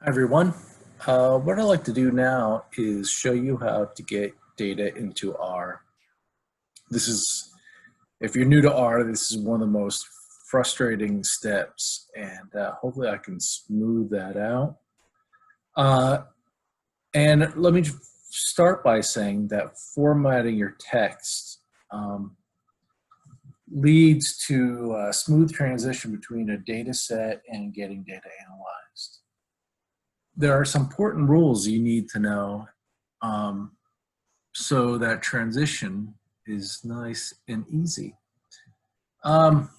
Hi everyone. What I'd like to do now is show you how to get data into R. If you're new to R, this is one of the most frustrating steps, and hopefully I can smooth that out. Uh, and let me start by saying that formatting your text leads to a smooth transition between a data set and getting data analyzed. There are some important rules you need to know um, so that transition is nice and easy. Um,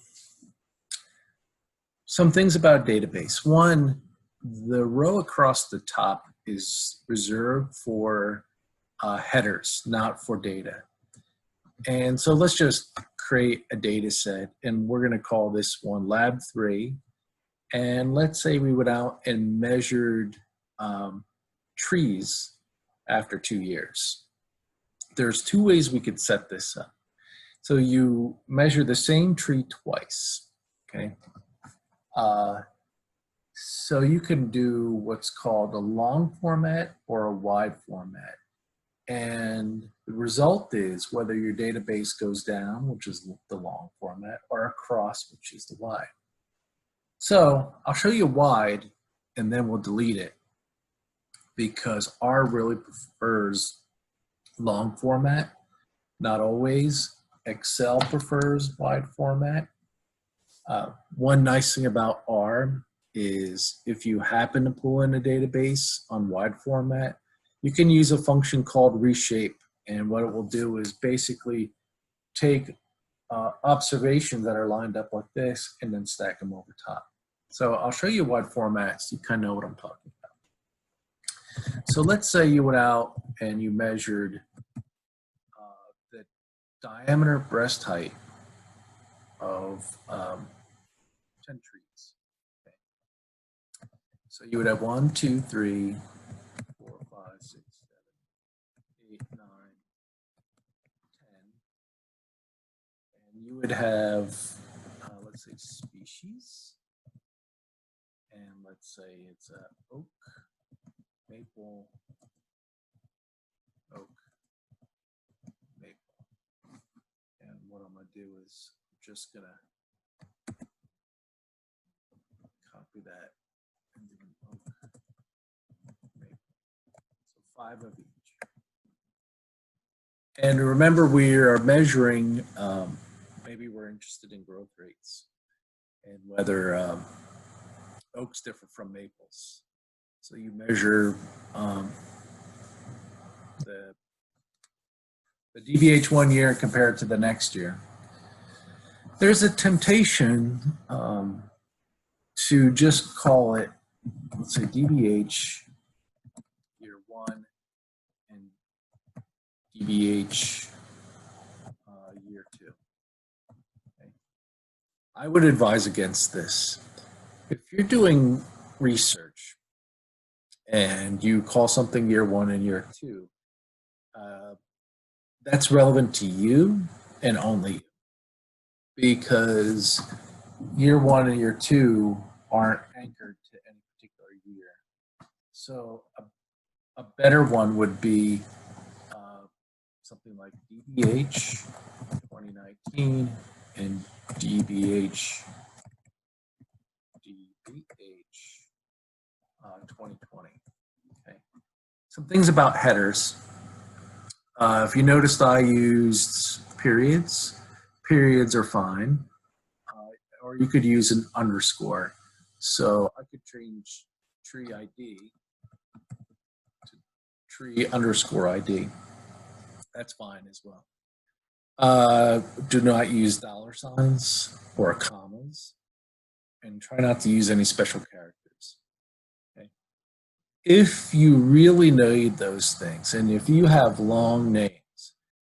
some things about database. One, the row across the top is reserved for headers, not for data. And so let's just create a data set, and we're going to call this one Lab 3. And let's say we went out and measured trees after 2 years. There's two ways we could set this up. So you measure the same tree twice, okay? So you can do what's called a long format or a wide format. And the result is whether your database goes down, which is the long format, or across, which is the wide. So I'll show you wide, and then we'll delete it, because R really prefers long format. Not always. Excel prefers wide format. One nice thing about R is if you happen to pull in a database on wide format, you can use a function called reshape. And what it will do is basically take observations that are lined up like this and then stack them over top. So I'll show you wide formats so you kind of know what I'm talking about. So let's say you went out and you measured the diameter breast height of 10 trees. Okay. So you would have 1, 2, 3, 4, 5, 6, 7, 8, 9, 10. And you would have, let's say, species. And let's say it's oak, maple, oak, maple. And what I'm going to do is I'm just going to copy that and do an oak, maple. So 5 of each. And remember, we are measuring, maybe we're interested in growth rates and whether oaks differ from maples. So you measure the DBH 1 year compared to the next year. There's a temptation to just call it, let's say, DBH year 1 and DBH year 2. Okay. I would advise against this. If you're doing research and you call something year 1 and year 2, that's relevant to you and only you, because year 1 and year 2 aren't anchored to any particular year. So a better one would be something like DBH 2019 and DBH 2020. Okay. Some things about headers. If you noticed, I used periods. Periods are fine. Or you could use an underscore. So I could change tree ID to tree underscore ID. That's fine as well. Do not use dollar signs or commas, and try not to use any special characters. Okay. If you really need those things, and if you have long names,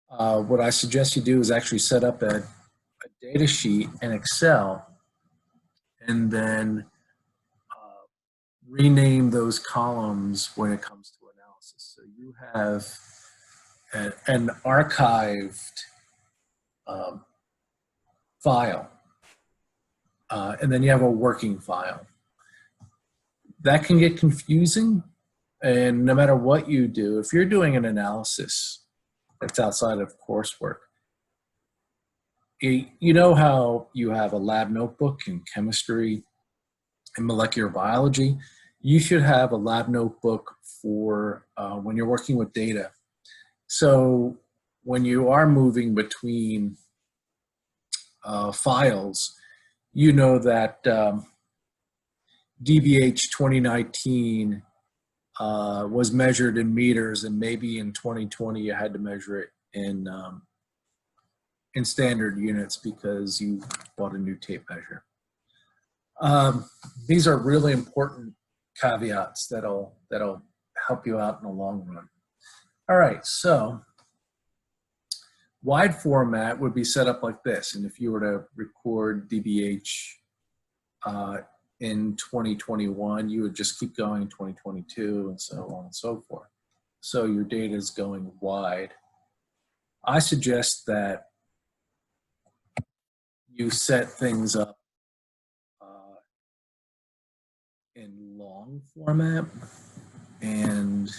what I suggest you do is actually set up a data sheet in Excel, and then rename those columns when it comes to analysis. So you have an archived file, and then you have a working file. That can get confusing, and no matter what you do, if you're doing an analysis that's outside of coursework, you know how you have a lab notebook in chemistry and molecular biology? You should have a lab notebook for when you're working with data. So when you are moving between files, you know that DBH 2019 was measured in meters, and maybe in 2020 you had to measure it in standard units because you bought a new tape measure. These are really important caveats that'll help you out in the long run. All right, so wide format would be set up like this, and if you were to record DBH in 2021, you would just keep going in 2022 and so on and so forth. So your data is going wide. I suggest that you set things up in long format, and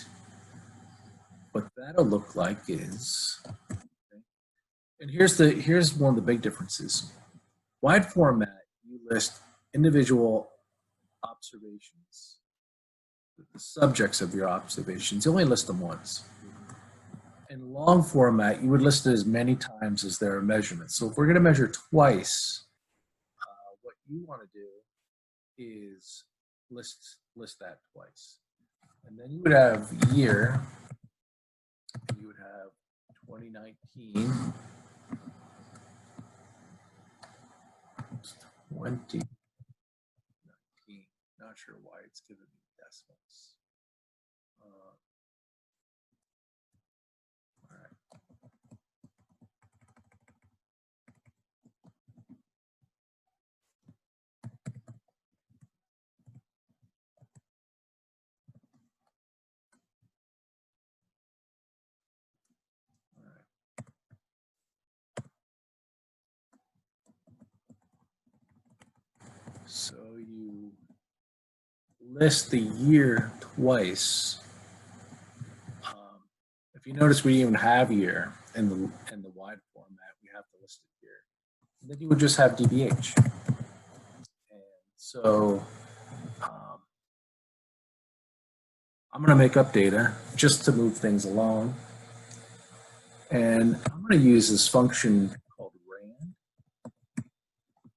what that'll look like is, and here's one of the big differences. Wide format, you list individual observations, the subjects of your observations. You only list them once. In long format, you would list it as many times as there are measurements. So if we're going to measure twice, what you want to do is list that twice. And then you would have year, you would have 2019, 2019, not sure why it's giving me decimals. All right. So you list the year twice. If you notice, we even have year in the wide format. We have to list it here. And then you would just have DBH. And so I'm going to make up data just to move things along. And I'm going to use this function called rand.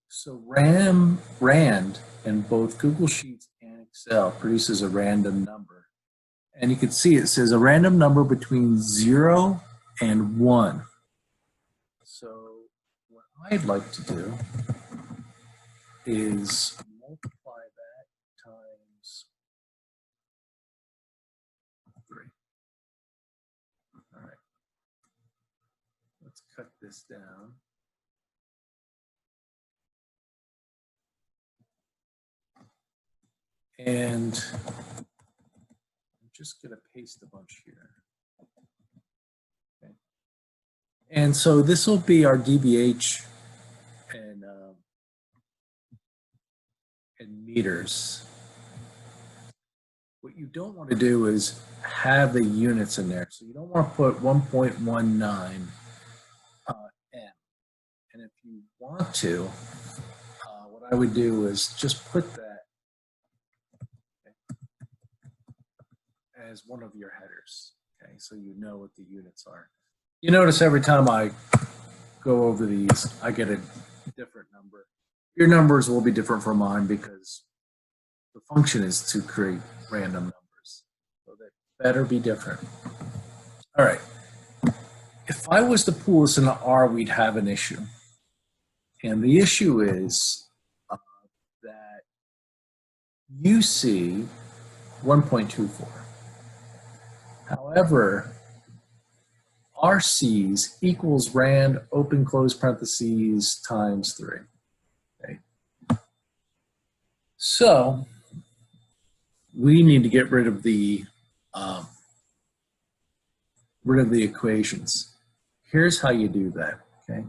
So rand in both Google Sheets and Excel produces a random number. And you can see it says a random number between 0 and 1. So what I'd like to do is multiply that times 3. All right. Let's cut this down. And I'm just going to paste a bunch here. Okay. And so this will be our DBH in meters. What you don't want to do is have the units in there. So you don't want to put 1.19 M. And if you want to, what I would do is just put that as one of your headers, okay, so you know what the units are. You notice every time I go over these, I get a different number. Your numbers will be different from mine because the function is to create random numbers, so they better be different. All right, if I was to pull this into R, we'd have an issue. And the issue is that you see 1.24. However, RCs equals rand open close parentheses times 3. Okay. So we need to get rid of the equations. Here's how you do that. Okay,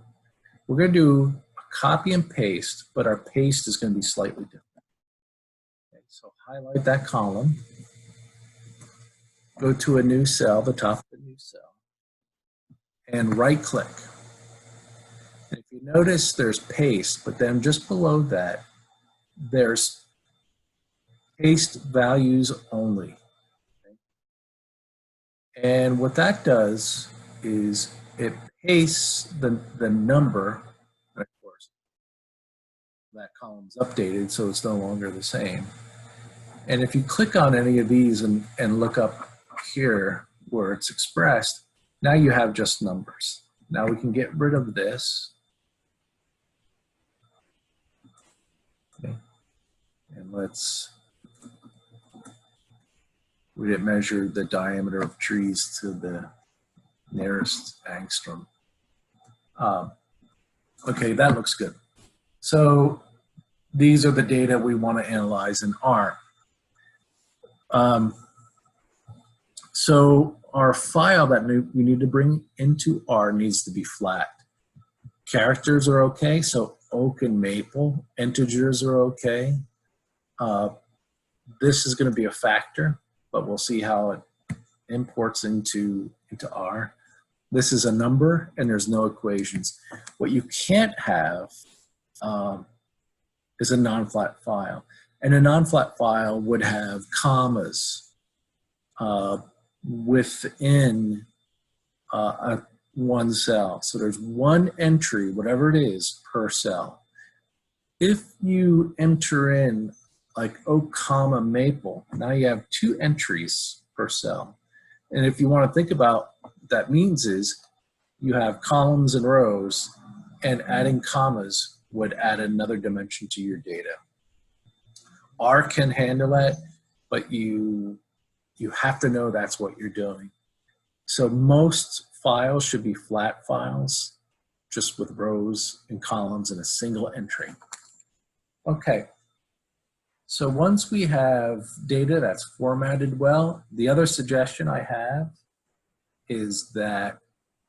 we're going to do a copy and paste, but our paste is going to be slightly different. Okay, so highlight that column, go to a new cell, the top of the new cell, and right click. And if you notice there's paste, but then just below that, there's paste values only. And what that does is it pastes the number, and of course, that column's updated, so it's no longer the same. And if you click on any of these and look up here where it's expressed, now you have just numbers. Now we can get rid of this. Okay. And we didn't measure the diameter of trees to the nearest angstrom. Okay, that looks good. So these are the data we want to analyze in R. So our file that we need to bring into R needs to be flat. Characters are okay, so oak and maple. Integers are okay. This is going to be a factor, but we'll see how it imports into R. This is a number, and there's no equations. What you can't have is a non-flat file. And a non-flat file would have commas within one cell. So there's one entry, whatever it is, per cell. If you enter in like oak, comma, maple, now you have 2 entries per cell. And if you want to think about what that means is you have columns and rows, and adding commas would add another dimension to your data. R can handle it, but you have to know that's what you're doing. So most files should be flat files, just with rows and columns and a single entry. Okay, so once we have data that's formatted well, the other suggestion I have is that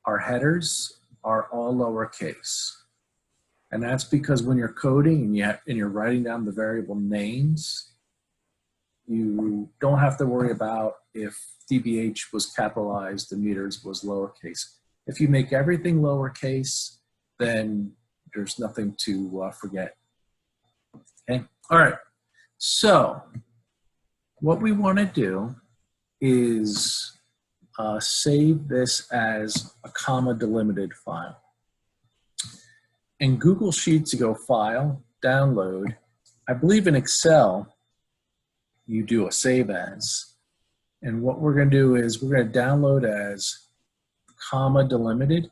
our headers are all lowercase. And that's because when you're coding and you're writing down the variable names, you don't have to worry about if dBH was capitalized and meters was lowercase. If you make everything lowercase, then there's nothing to forget. Okay, all right. So what we want to do is save this as a comma delimited file. In Google Sheets, you go File, Download. I believe in Excel, you do a Save As. And what we're going to do is we're going to download as comma delimited.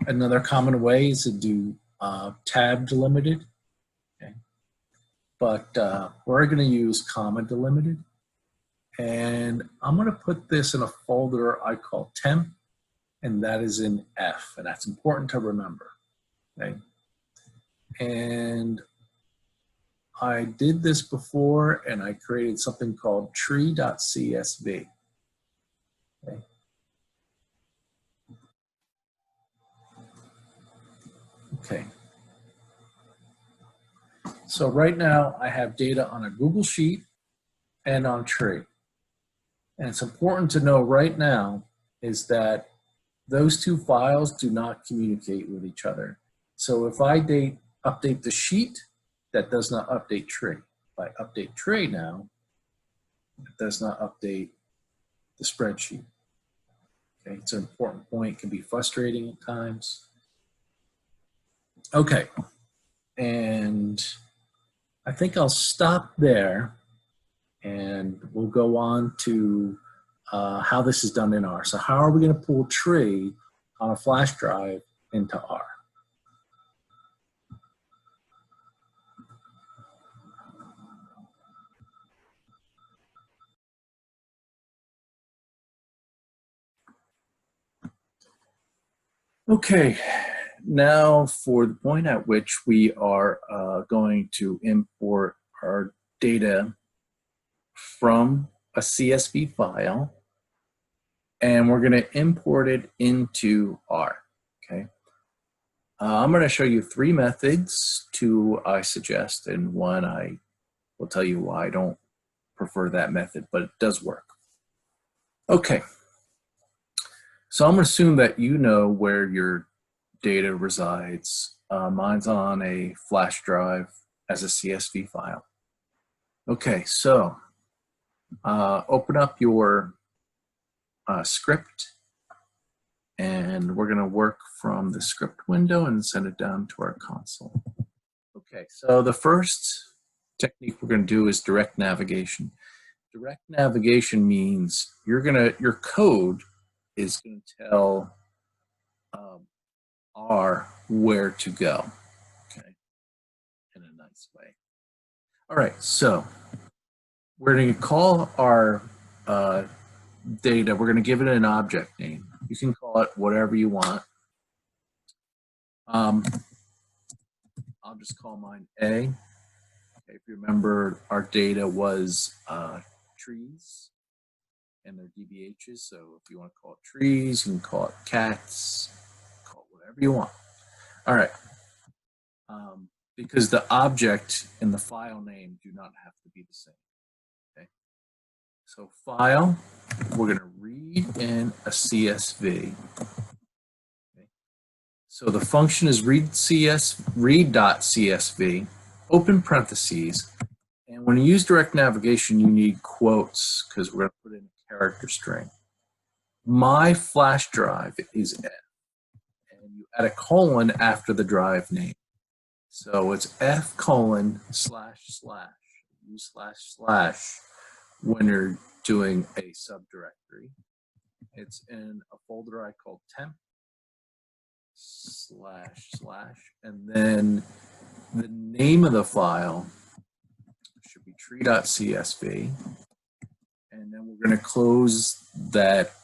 Another common way is to do tab delimited. Okay. But we're going to use comma delimited. And I'm going to put this in a folder I call temp, and that is in F, and that's important to remember. Okay. And I did this before, and I created something called tree.csv. Okay. Okay. So right now I have data on a Google Sheet and on tree. And it's important to know right now is that those 2 files do not communicate with each other. So if I update the sheet, that does not update tree. If I update tree now, it does not update the spreadsheet. Okay, it's an important point, it can be frustrating at times. Okay, and I think I'll stop there, and we'll go on to how this is done in R. So how are we going to pull tree on a flash drive into R? Okay, now for the point at which we are going to import our data from a CSV file, and we're going to import it into R. Okay, I'm going to show you 3 methods. 2 I suggest, and 1 I will tell you why I don't prefer that method, but it does work. Okay, so I'm going to assume that you know where your data resides. Mine's on a flash drive as a CSV file. Okay, so open up your script, and we're going to work from the script window and send it down to our console. Okay, so the first technique we're going to do is direct navigation. Direct navigation means your code is going to tell R where to go, okay, in a nice way. All right, so we're going to call our data, we're going to give it an object name. You can call it whatever you want. I'll just call mine A. Okay, if you remember, our data was trees and their DBHs. So if you want to call it trees, you can call it cats, call it whatever you want. All right. Because the object and the file name do not have to be the same. Okay. So file, we're going to read in a CSV. Okay. So the function is read.csv, open parentheses, and when you use direct navigation, you need quotes because we're going to put in a character string. My flash drive is F, and you add a colon after the drive name. So it's F:// use / when you're doing a subdirectory. It's in a folder I call temp / and then the name of the file should be tree.csv, and then we're going to close that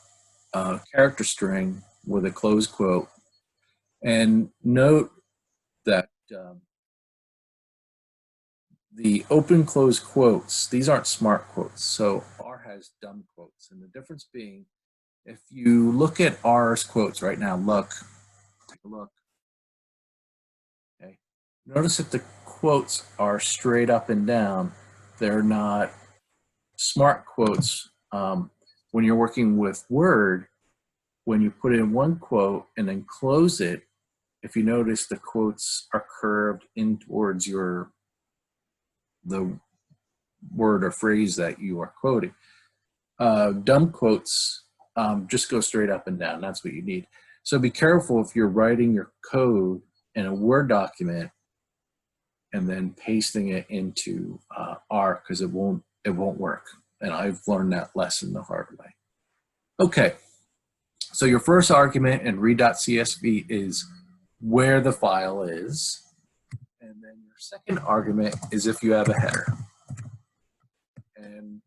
character string with a close quote. And note that the open close quotes, these aren't smart quotes, so R has dumb quotes, and the difference being, if you look at R's quotes right now, take a look. Okay, notice that the quotes are straight up and down. They're not smart quotes. When you're working with Word, when you put in one quote and then close it, if you notice, the quotes are curved in towards the word or phrase that you are quoting. Dumb quotes just go straight up and down. That's what you need. So be careful if you're writing your code in a Word document and then pasting it into R, because it won't work. And I've learned that lesson the hard way. Okay, so your first argument in read.csv is where the file is. And then your second argument is if you have a header. And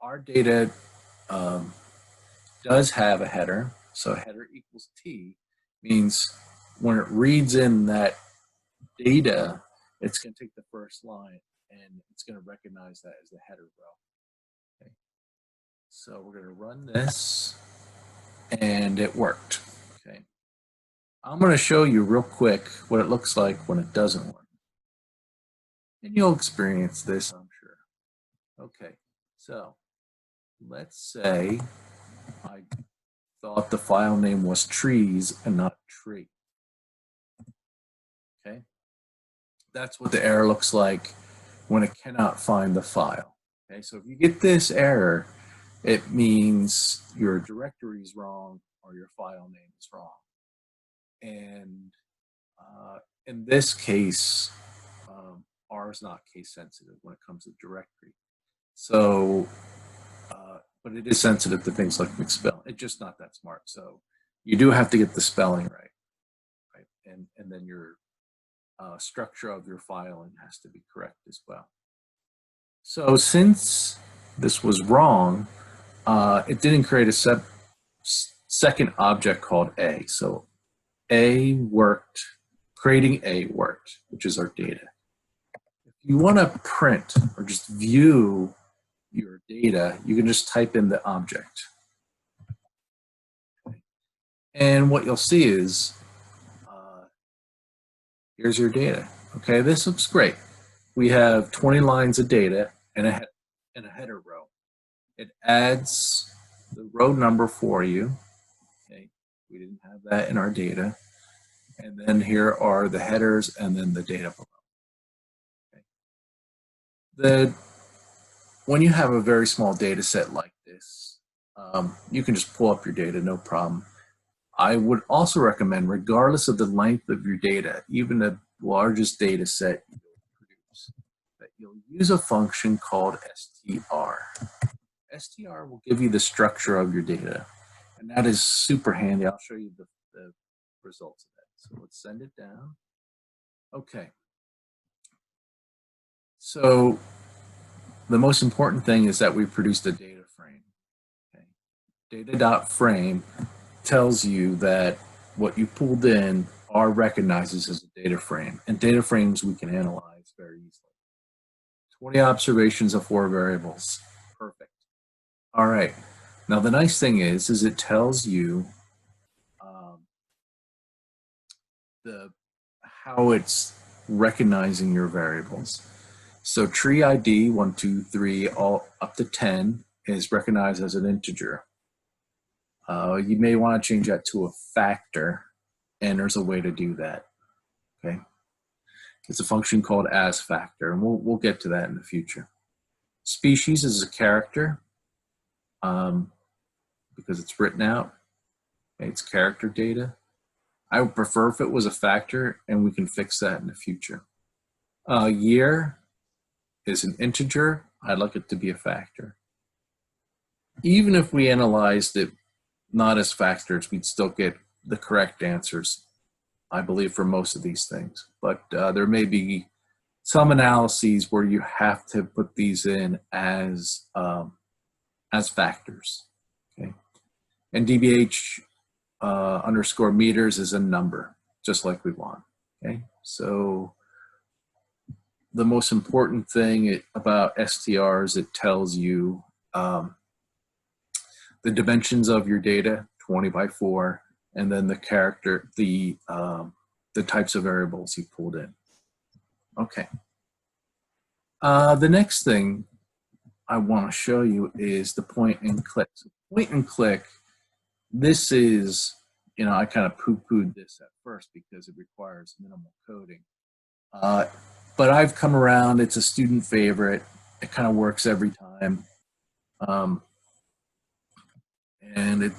our data does have a header. So header equals T means when it reads in that data, it's going to take the first line and it's going to recognize that as the header row. Okay. So we're going to run this, and it worked. Okay. I'm going to show you real quick what it looks like when it doesn't work. And you'll experience this, I'm sure. Okay, so let's say I thought the file name was trees and not tree. Okay, that's what the error looks like when it cannot find the file. Okay, so if you get this error, it means your directory is wrong or your file name is wrong. And in this case, R is not case sensitive when it comes to directory. So, but it is sensitive to things like mixed spelling. It's just not that smart. So you do have to get the spelling right? And then your structure of your filing has to be correct as well. So since this was wrong, it didn't create a second object called A. So A worked, creating A worked, which is our data. If you want to print or just view your data, you can just type in the object. Okay. And what you'll see is, here's your data. Okay, this looks great. We have 20 lines of data and a header. in a header row. It adds the row number for you. Okay, we didn't have that in our data. And then here are the headers and then the data below. Okay. When you have a very small data set like this, you can just pull up your data, no problem. I would also recommend, regardless of the length of your data, even the largest data set you'll produce, that you'll use a function called str. str will give you the structure of your data, and that is super handy. I'll show you the results of that. So let's send it down. Okay. So the most important thing is that we produced a data frame. Okay. Data.frame tells you that what you pulled in are recognizes as a data frame, and data frames we can analyze very easily. 20 observations of 4 variables. Perfect. All right. Now the nice thing is it tells you how it's recognizing your variables. So tree ID 1, 2, 3, all up to 10 is recognized as an integer. You may want to change that to a factor, and there's a way to do that. Okay, it's a function called asFactor, and we'll get to that in the future. Species is a character because it's written out. Okay, it's character data. I would prefer if it was a factor, and we can fix that in the future. Year is an integer. I'd like it to be a factor. Even if we analyzed it not as factors, we'd still get the correct answers, I believe, for most of these things. But there may be some analyses where you have to put these in as factors. Okay, and dBH underscore meters is a number, just like we want. Okay, so the most important thing about STR is it tells you the dimensions of your data, 20 by 4, and then the character, the types of variables you pulled in. Okay. The next thing I want to show you is the point and click. So point and click, this is, I kind of poo-pooed this at first because it requires minimal coding. But I've come around, it's a student favorite. It kind of works every time. And it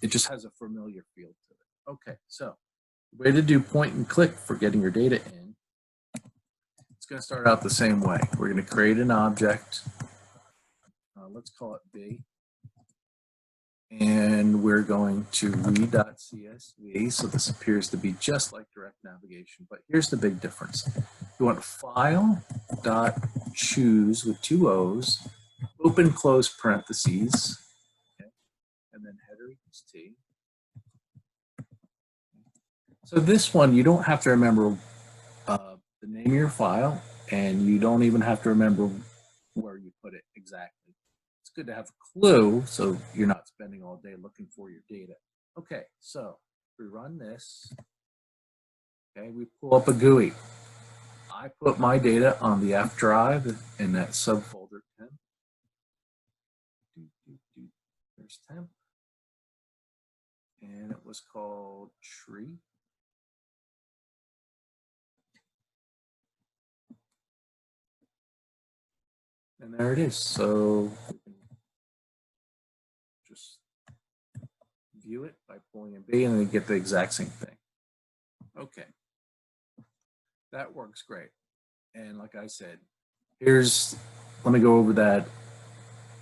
just has a familiar feel to it. Okay, so the way to do point and click for getting your data in, it's going to start out the same way. We're going to create an object. Let's call it B. And we're going to read.csv. So this appears to be just like direct navigation, but here's the big difference. You want file.choose with 2 O's, open close parentheses, okay, and then header equals T. So this one, you don't have to remember the name of your file, and you don't even have to remember where you put it exactly. It's good to have a clue so you're not spending all day looking for your data. Okay, so we run this. Okay, we pull up a GUI. I put my data on the F drive in that subfolder temp. There's temp. And it was called tree. And there it is. So we can just view it by pulling in B and then get the exact same thing. Okay. That works great. And like I said, let me go over that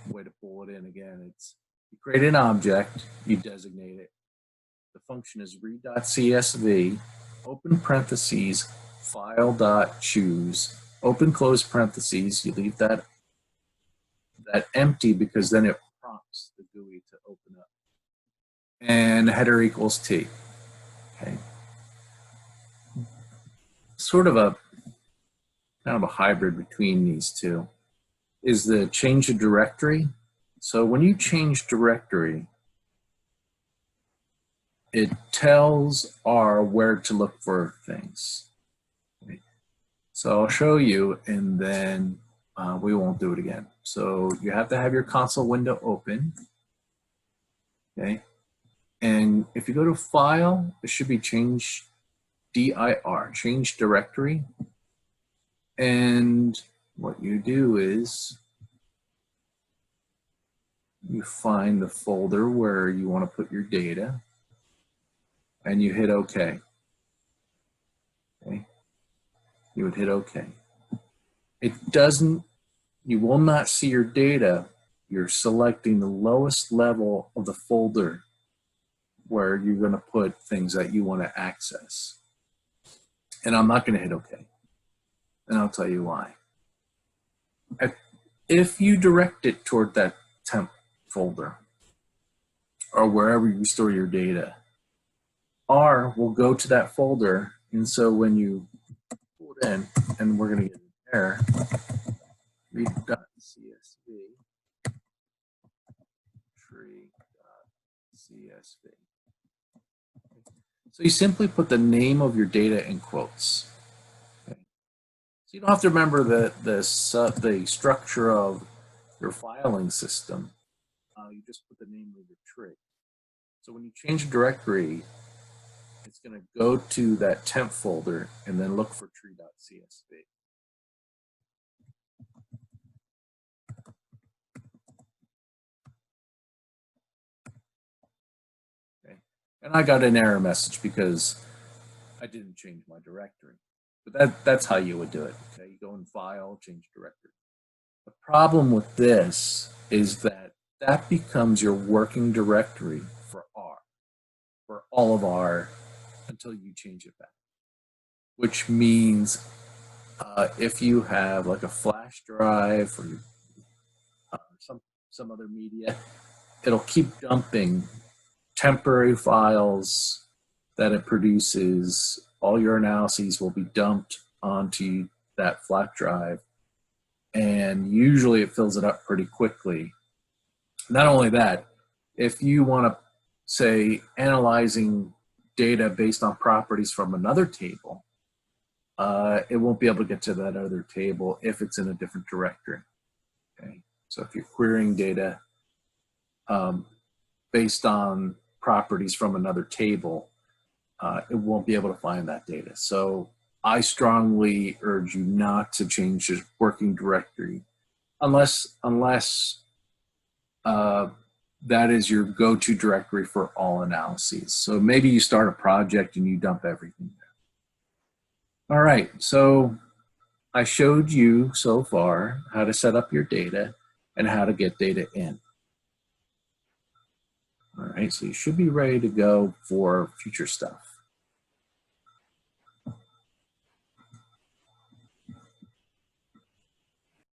way to pull it in again. It's you create an object, you designate it. The function is read.csv, open parentheses, file.choose, open close parentheses. You leave that empty because then it prompts the GUI to open up. And header equals T. Okay. Sort of a kind of a hybrid between these two is the change of directory. So when you change directory, it tells R where to look for things. Okay. So I'll show you, and then we won't do it again. So you have to have your console window open. Okay. And if you go to File, it should be Change dir, Change Directory. And what you do is you find the folder where you want to put your data, and you hit OK. Okay. You would hit OK. It doesn't, you will not see your data. You're selecting the lowest level of the folder where you're going to put things that you want to access. And I'm not going to hit OK. And I'll tell you why. If you direct it toward that temp folder or wherever you store your data, R will go to that folder. And so when you pull it in, and we're going to get an error, read.csv, tree.csv. So you simply put the name of your data in quotes. Okay. So you don't have to remember the structure of your filing system. You just put the name of your tree. So when you change a directory, it's going to go to that temp folder and then look for tree.csv. Okay. And I got an error message because I didn't change my directory. But that's how you would do it. Okay, you go in File, change directory. The problem with this is that that becomes your working directory for R, for all of R, until you change it back. Which means if you have like a flash drive or some other media, it'll keep dumping temporary files that it produces. All your analyses will be dumped onto that flash drive, and usually it fills it up pretty quickly. Not only that, if you want to say analyzing data based on properties from another table, it won't be able to get to that other table if it's in a different directory. Okay, so if you're querying data based on properties from another table, it won't be able to find that data. So I strongly urge you not to change your working directory unless that is your go-to directory for all analyses. So maybe you start a project and you dump everything there. All right, so I showed you so far how to set up your data and how to get data in. All right, so you should be ready to go for future stuff.